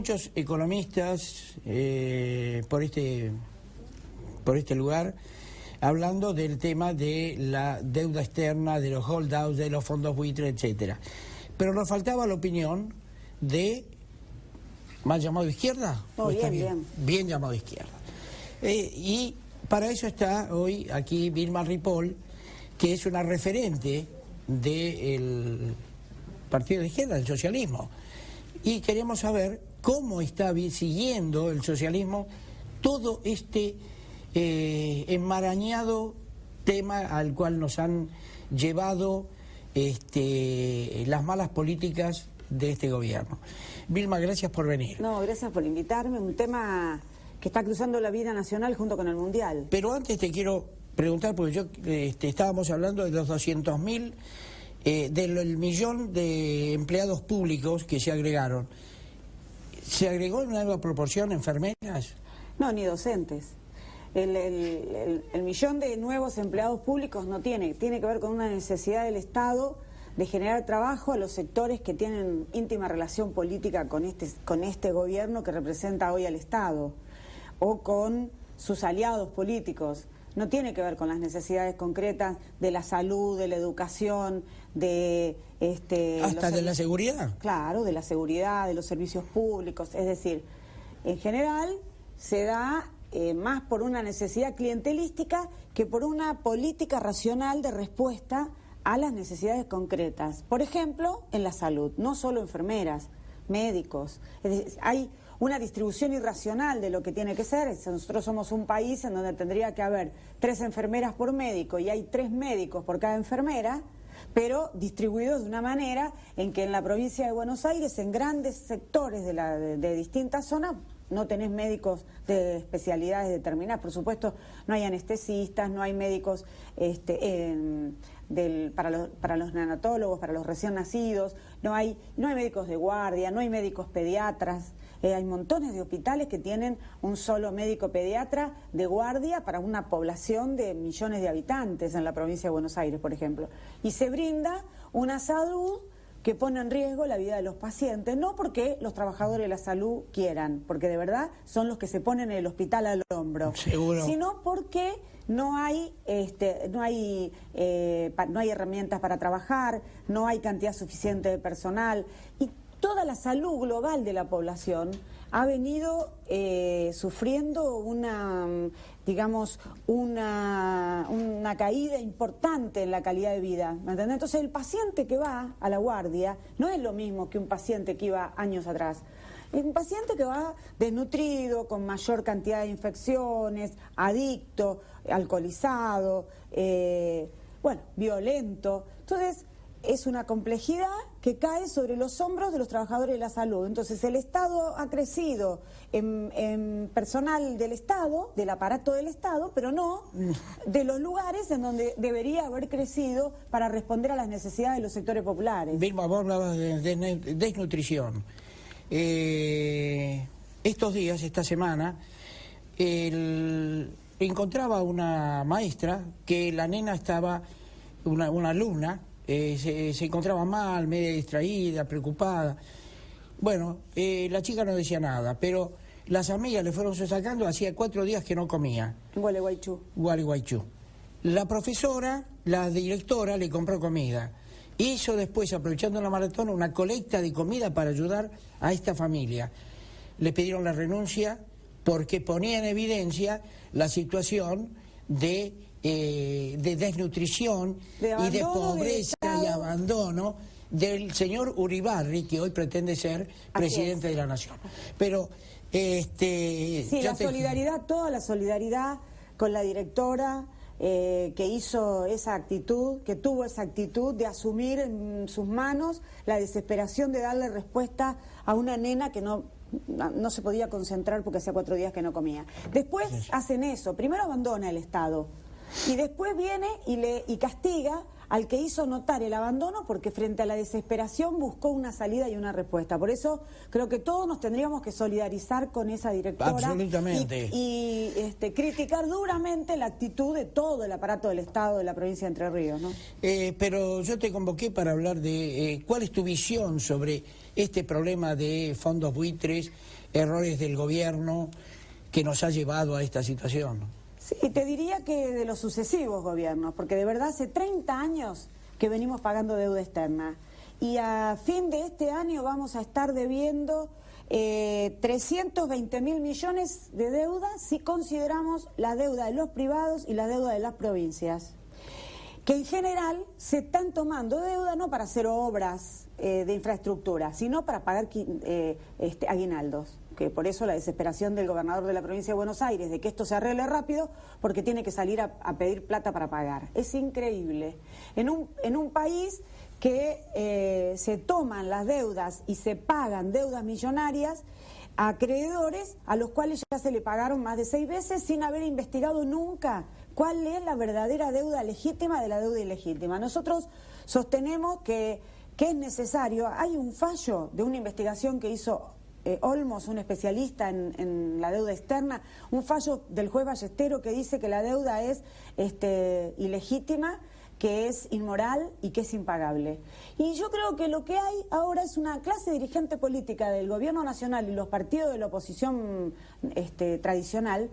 muchos economistas por este lugar hablando del tema de la deuda externa, de los holdouts, de los fondos buitre, etcétera. Pero nos faltaba la opinión de mal llamado izquierda. Oh, bien. Bien llamado izquierda. Y para eso está hoy aquí Vilma Ripoll, que es una referente del partido de izquierda, del socialismo. Y queremos saber cómo está siguiendo el socialismo todo este enmarañado tema al cual nos han llevado las malas políticas de este gobierno. Vilma, gracias por venir. No, gracias por invitarme. Un tema que está cruzando la vida nacional junto con el mundial. Pero antes te quiero preguntar, porque estábamos hablando de los 200.000, del millón de empleados públicos que se agregaron. ¿Se agregó en una nueva proporción enfermeras? No, ni docentes. El millón de nuevos empleados públicos no tiene que ver con una necesidad del Estado de generar trabajo a los sectores que tienen íntima relación política con este gobierno que representa hoy al Estado, o con sus aliados políticos. No tiene que ver con las necesidades concretas de la salud, de la educación, de hasta de la seguridad. Claro, de la seguridad, de los servicios públicos. Es decir, en general se da más por una necesidad clientelística que por una política racional de respuesta a las necesidades concretas. Por ejemplo, en la salud, no solo enfermeras, médicos. Es decir, hay una distribución irracional de lo que tiene que ser. Nosotros somos un país en donde tendría que haber 3 enfermeras por médico y hay 3 médicos por cada enfermera, pero distribuidos de una manera en que en la provincia de Buenos Aires, en grandes sectores de distintas zonas, no tenés médicos de especialidades determinadas. Por supuesto, no hay anestesistas, no hay médicos para los neonatólogos, para los recién nacidos, no hay médicos de guardia, no hay médicos pediatras. Hay montones de hospitales que tienen un solo médico pediatra de guardia para una población de millones de habitantes en la provincia de Buenos Aires, por ejemplo. Y se brinda una salud que pone en riesgo la vida de los pacientes, no porque los trabajadores de la salud quieran, porque de verdad son los que se ponen el hospital al hombro, seguro, sino porque no hay herramientas para trabajar, no hay cantidad suficiente de personal, y toda la salud global de la población ha venido sufriendo una caída importante en la calidad de vida, ¿me entendés? Entonces el paciente que va a la guardia no es lo mismo que un paciente que iba años atrás. Es un paciente que va desnutrido, con mayor cantidad de infecciones, adicto, alcoholizado, violento. Entonces es una complejidad que cae sobre los hombros de los trabajadores de la salud. Entonces el Estado ha crecido en personal del Estado, del aparato del Estado, pero no de los lugares en donde debería haber crecido para responder a las necesidades de los sectores populares. Vilma, vos hablabas de desnutrición. Estos días, esta semana, encontraba una maestra que la nena estaba, una alumna, se encontraba mal, media distraída, preocupada. Bueno, la chica no decía nada, pero las amigas le fueron sacando, hacía 4 días que no comía. Gualeguaychú. La profesora, la directora, le compró comida. Hizo después, aprovechando la maratón, una colecta de comida para ayudar a esta familia. Le pidieron la renuncia porque ponía en evidencia la situación de desnutrición y de pobreza y abandono del señor Uribarri, que hoy pretende ser presidente de la Nación. Pero sí, toda la solidaridad con la directora que hizo esa actitud, que tuvo esa actitud de asumir en sus manos la desesperación de darle respuesta a una nena que no se podía concentrar porque hacía 4 días que no comía. Después hacen eso, primero abandona el Estado y después viene y castiga al que hizo notar el abandono, porque frente a la desesperación buscó una salida y una respuesta. Por eso creo que todos nos tendríamos que solidarizar con esa directora. Absolutamente. Y criticar duramente la actitud de todo el aparato del Estado de la provincia de Entre Ríos, ¿no? Pero yo te convoqué para hablar de cuál es tu visión sobre este problema de fondos buitres, errores del gobierno que nos ha llevado a esta situación. Sí, te diría que de los sucesivos gobiernos, porque de verdad hace 30 años que venimos pagando deuda externa. Y a fin de este año vamos a estar debiendo 320.000 millones de deuda si consideramos la deuda de los privados y la deuda de las provincias, que en general se están tomando deuda no para hacer obras de infraestructura, sino para pagar aguinaldos, que por eso la desesperación del gobernador de la provincia de Buenos Aires de que esto se arregle rápido, porque tiene que salir a pedir plata para pagar. Es increíble. En un país que se toman las deudas y se pagan deudas millonarias a acreedores a los cuales ya se le pagaron más de 6 veces sin haber investigado nunca cuál es la verdadera deuda legítima de la deuda ilegítima. Nosotros sostenemos que es necesario, hay un fallo de una investigación que hizo Olmos, un especialista en la deuda externa, un fallo del juez Ballestero que dice que la deuda es ilegítima, que es inmoral y que es impagable. Y yo creo que lo que hay ahora es una clase dirigente política del gobierno nacional y los partidos de la oposición tradicional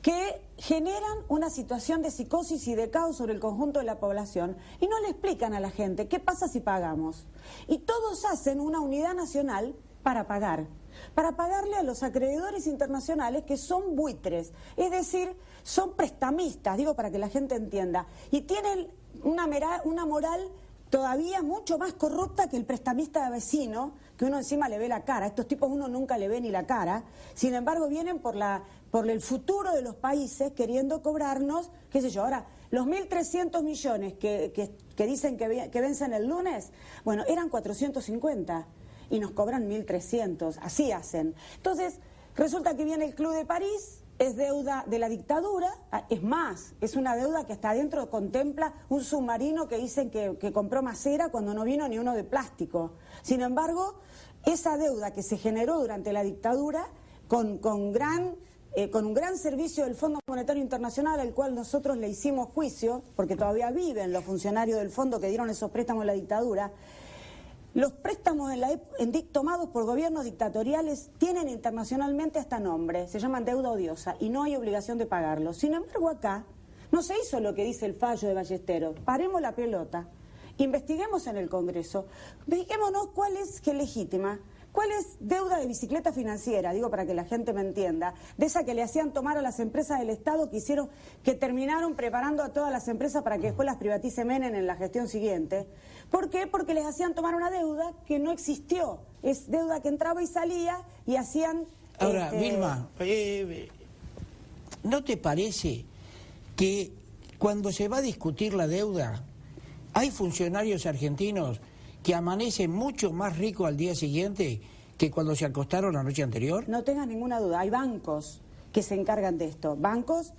que generan una situación de psicosis y de caos sobre el conjunto de la población y no le explican a la gente qué pasa si pagamos. Y todos hacen una unidad nacional para pagarle a los acreedores internacionales que son buitres, es decir, son prestamistas, digo para que la gente entienda, y tienen una moral todavía mucho más corrupta que el prestamista vecino, que uno encima le ve la cara. Estos tipos uno nunca le ve ni la cara, sin embargo vienen por el futuro de los países queriendo cobrarnos, qué sé yo, ahora los 1.300 millones que dicen que vencen el lunes, bueno, eran 450 y nos cobran 1.300, así hacen. Entonces, resulta que viene el Club de París, es deuda de la dictadura, es más, es una deuda que hasta adentro contempla un submarino que dicen que compró Macera cuando no vino ni uno de plástico. Sin embargo, esa deuda que se generó durante la dictadura, con un gran servicio del Fondo Monetario Internacional, al cual nosotros le hicimos juicio, porque todavía viven los funcionarios del fondo que dieron esos préstamos en la dictadura. Los préstamos tomados por gobiernos dictatoriales tienen internacionalmente hasta nombre, se llaman deuda odiosa y no hay obligación de pagarlo. Sin embargo, acá no se hizo lo que dice el fallo de Ballesteros. Paremos la pelota, investiguemos en el Congreso, fijémonos cuál es legítima, cuál es deuda de bicicleta financiera, digo para que la gente me entienda, de esa que le hacían tomar a las empresas del Estado que terminaron preparando a todas las empresas para que después las privatice Menem en la gestión siguiente. ¿Por qué? Porque les hacían tomar una deuda que no existió. Es deuda que entraba y salía y hacían... Ahora, Vilma, ¿no te parece que cuando se va a discutir la deuda hay funcionarios argentinos que amanecen mucho más ricos al día siguiente que cuando se acostaron la noche anterior? No tengas ninguna duda, hay bancos que se encargan de esto. Bancos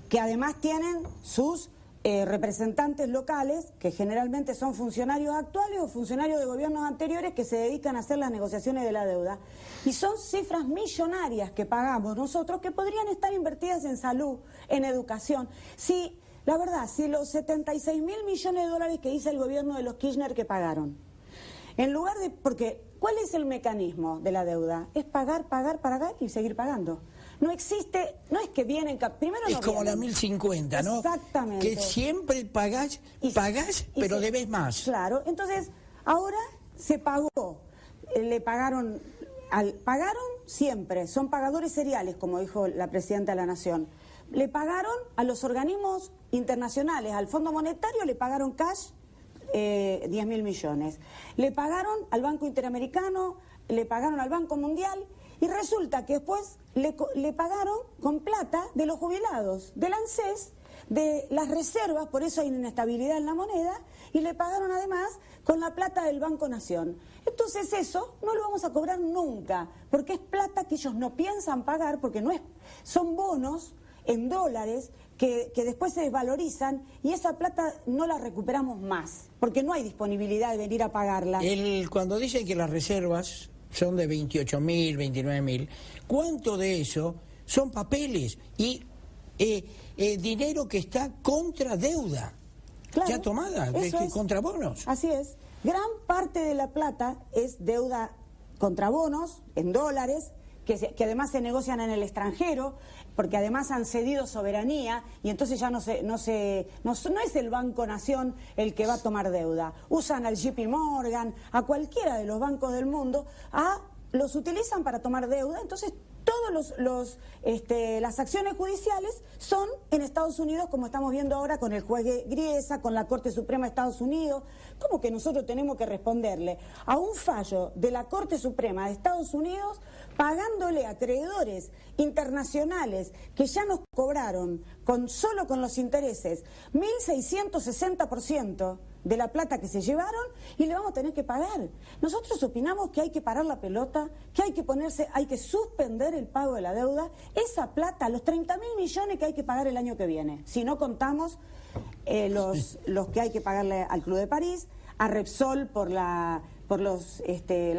que además tienen sus... representantes locales, que generalmente son funcionarios actuales o funcionarios de gobiernos anteriores que se dedican a hacer las negociaciones de la deuda. Y son cifras millonarias que pagamos nosotros que podrían estar invertidas en salud, en educación. Si, la verdad, si los 76.000 millones de dólares que dice el gobierno de los Kirchner que pagaron, en lugar de... Porque, ¿cuál es el mecanismo de la deuda? Es pagar, pagar, pagar y seguir pagando. No existe, no es que vienen... Primero no es como vienen. la 1050, ¿no? Exactamente. Que siempre pagás, pero debes más. Claro, entonces ahora se pagó, pagaron siempre, son pagadores seriales, como dijo la Presidenta de la Nación. Le pagaron a los organismos internacionales, al Fondo Monetario le pagaron cash 10.000 millones. Le pagaron al Banco Interamericano, le pagaron al Banco Mundial... Y resulta que después le pagaron con plata de los jubilados, del ANSES, de las reservas, por eso hay inestabilidad en la moneda, y le pagaron además con la plata del Banco Nación. Entonces eso no lo vamos a cobrar nunca, porque es plata que ellos no piensan pagar, porque son bonos en dólares que después se desvalorizan y esa plata no la recuperamos más, porque no hay disponibilidad de venir a pagarla. Cuando dicen que las reservas son de 28.000, 29.000, ¿cuánto de eso son papeles y dinero que está contra deuda? Claro, ya tomada, contra bonos? Así es. Gran parte de la plata es deuda contra bonos, en dólares, que además se negocian en el extranjero, porque además han cedido soberanía y entonces ya no es el Banco Nación el que va a tomar deuda. Usan al JP Morgan, a cualquiera de los bancos del mundo, los utilizan para tomar deuda, entonces todas las acciones judiciales son en Estados Unidos, como estamos viendo ahora con el juez Griesa, con la Corte Suprema de Estados Unidos. ¿Cómo que nosotros tenemos que responderle a un fallo de la Corte Suprema de Estados Unidos pagándole a acreedores internacionales que ya nos cobraron solo con los intereses 1.660% de la plata que se llevaron y le vamos a tener que pagar? Nosotros opinamos que hay que parar la pelota, que hay que suspender el pago de la deuda, esa plata, los 30.000 millones que hay que pagar el año que viene, si no contamos los que hay que pagarle al Club de París, a Repsol por la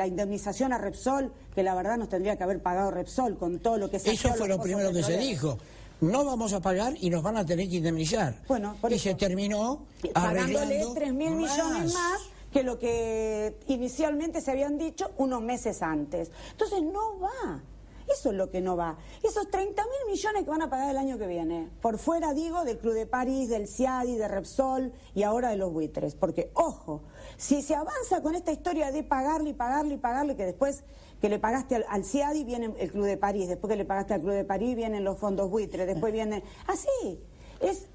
indemnización a Repsol, que la verdad nos tendría que haber pagado Repsol con todo lo que se hizo. Eso fue lo primero que se dijo. No vamos a pagar y nos van a tener que indemnizar. Bueno, por eso, se terminó pagándole 3.000 millones más que lo que inicialmente se habían dicho unos meses antes. Entonces no va. Eso es lo que no va. Esos 30.000 millones que van a pagar el año que viene, por fuera, digo, del Club de París, del CIADI, de Repsol y ahora de los buitres. Porque, ojo, si se avanza con esta historia de pagarle y pagarle y pagarle, que después que le pagaste al CIADI viene el Club de París, después que le pagaste al Club de París vienen los fondos buitres, después vienen... Así, es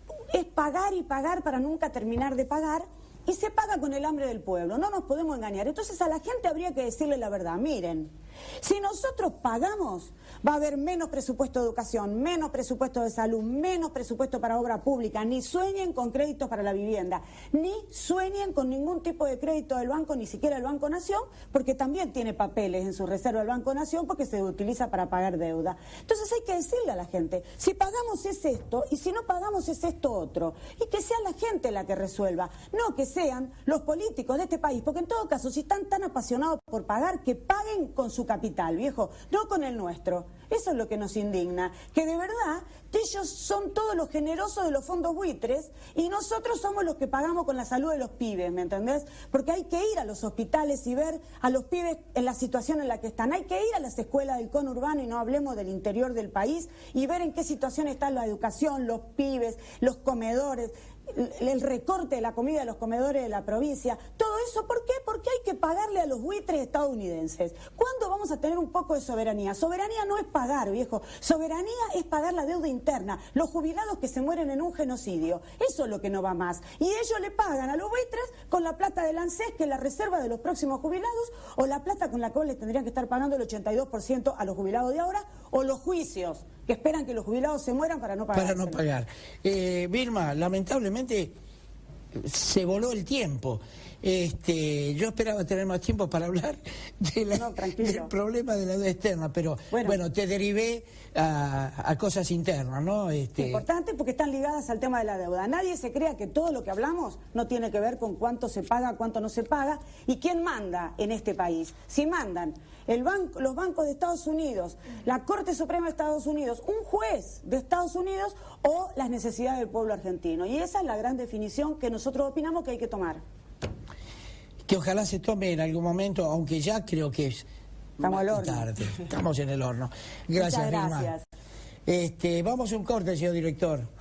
pagar y pagar para nunca terminar de pagar. Y se paga con el hambre del pueblo, no nos podemos engañar. Entonces a la gente habría que decirle la verdad. Miren, si nosotros pagamos, va a haber menos presupuesto de educación, menos presupuesto de salud, menos presupuesto para obra pública. Ni sueñen con créditos para la vivienda, ni sueñen con ningún tipo de crédito del banco, ni siquiera el Banco Nación, porque también tiene papeles en su reserva el Banco Nación porque se utiliza para pagar deuda. Entonces hay que decirle a la gente, si pagamos es esto, y si no pagamos es esto otro. Y que sea la gente la que resuelva, no que sean los políticos de este país, porque en todo caso, si están tan apasionados por pagar, que paguen con su capital, viejo, no con el nuestro. Eso es lo que nos indigna, que de verdad ellos son todos los generosos de los fondos buitres y nosotros somos los que pagamos con la salud de los pibes, ¿me entendés? Porque hay que ir a los hospitales y ver a los pibes en la situación en la que están. Hay que ir a las escuelas del conurbano y no hablemos del interior del país y ver en qué situación está la educación, los pibes, los comedores, el recorte de la comida de los comedores de la provincia. Todo eso, ¿por qué? Porque hay que pagarle a los buitres estadounidenses. ¿Cuándo vamos a tener un poco de soberanía? Soberanía no es pagar, viejo. Soberanía es pagar la deuda interna. Los jubilados que se mueren en un genocidio. Eso es lo que no va más. Y ellos le pagan a los buitres con la plata del ANSES, que es la reserva de los próximos jubilados, o la plata con la cual le tendrían que estar pagando el 82% a los jubilados de ahora, o los juicios, que esperan que los jubilados se mueran para no pagar. Para no pagar. Vilma, lamentablemente se voló el tiempo. Yo esperaba tener más tiempo para hablar del problema de la deuda externa, pero bueno, te derivé a cosas internas, ¿no? Importante porque están ligadas al tema de la deuda. Nadie se crea que todo lo que hablamos no tiene que ver con cuánto se paga, cuánto no se paga y quién manda en este país. Si mandan los bancos de Estados Unidos, la Corte Suprema de Estados Unidos, un juez de Estados Unidos o las necesidades del pueblo argentino. Y esa es la gran definición que nosotros opinamos que hay que tomar. Que ojalá se tome en algún momento, aunque ya creo que es tarde. Estamos en el horno. Gracias, Muchas gracias. Vilma. Vamos a un corte, señor director.